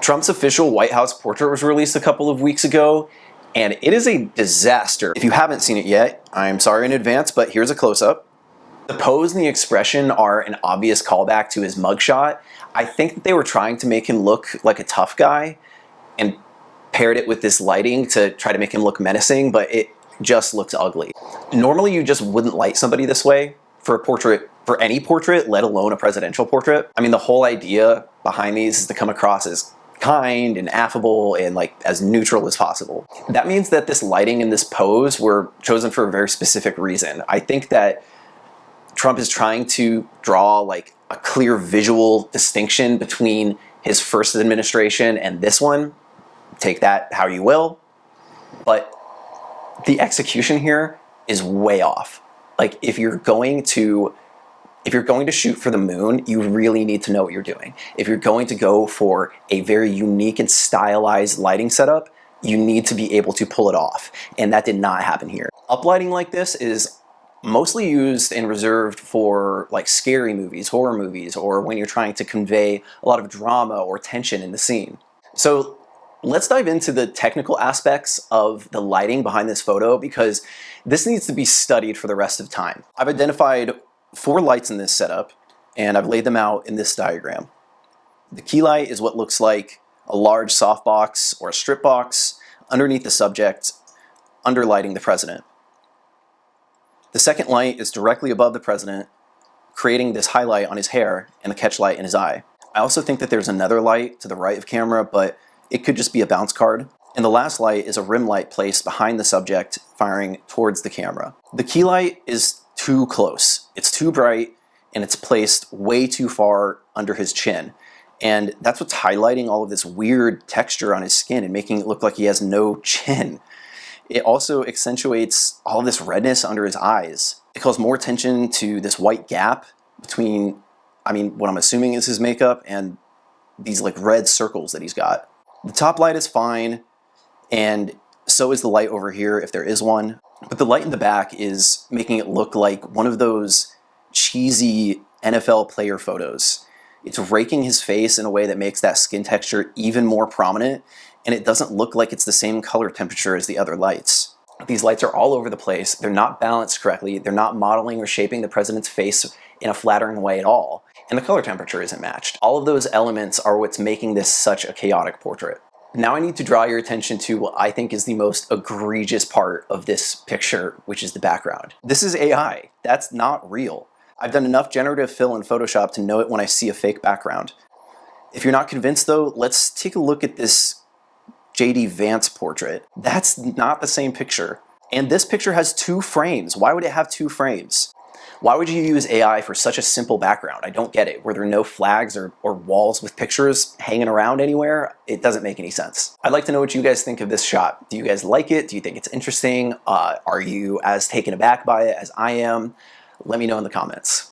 Trump's official White House portrait was released a couple of weeks ago, and it is a disaster. If you haven't seen it yet, I'm sorry in advance, but here's a close-up. The pose and the expression are an obvious callback to his mugshot. I think that they were trying to make him look like a tough guy and paired it with this lighting to try to make him look menacing, but it just looks ugly. Normally you just wouldn't light somebody this way for a portrait, for any portrait, let alone a presidential portrait. I mean, the whole idea behind these is to come across as kind and affable and like as neutral as possible. That means that this lighting and this pose were chosen for a very specific reason. I think that Trump is trying to draw like a clear visual distinction between his first administration and this one. Take that how you will, but the execution here is way off. Like if you're going to shoot for the moon, you really need to know what you're doing. If you're going to go for a very unique and stylized lighting setup, you need to be able to pull it off. And that did not happen here. Uplighting like this is mostly used and reserved for like scary movies, horror movies, or when you're trying to convey a lot of drama or tension in the scene. So let's dive into the technical aspects of the lighting behind this photo, because this needs to be studied for the rest of time. I've identified 4 lights in this setup, and I've laid them out in this diagram. The key light is what looks like a large softbox or a strip box underneath the subject, underlighting the president. The second light is directly above the president, creating this highlight on his hair and the catch light in his eye. I also think that there's another light to the right of camera, but it could just be a bounce card. And the last light is a rim light placed behind the subject, firing towards the camera. The key light is too close. It's too bright, and it's placed way too far under his chin. And that's what's highlighting all of this weird texture on his skin and making it look like he has no chin. It also accentuates all of this redness under his eyes. It calls more attention to this white gap between, what I'm assuming is his makeup and these like red circles that he's got. The top light is fine, and so is the light over here if there is one. But the light in the back is making it look like one of those cheesy NFL player photos. It's raking his face in a way that makes that skin texture even more prominent, and it doesn't look like it's the same color temperature as the other lights. These lights are all over the place. They're not balanced correctly. They're not modeling or shaping the president's face in a flattering way at all. And the color temperature isn't matched. All of those elements are what's making this such a chaotic portrait. Now I need to draw your attention to what I think is the most egregious part of this picture, which is the background. This is AI. That's not real. I've done enough generative fill in Photoshop to know it when I see a fake background. If you're not convinced though, let's take a look at this J.D. Vance portrait. That's not the same picture. And this picture has 2 frames. Why would it have 2 frames? Why would you use AI for such a simple background? I don't get it. Were there no flags or walls with pictures hanging around anywhere? It doesn't make any sense. I'd like to know what you guys think of this shot. Do you guys like it? Do you think it's interesting? Are you as taken aback by it as I am? Let me know in the comments.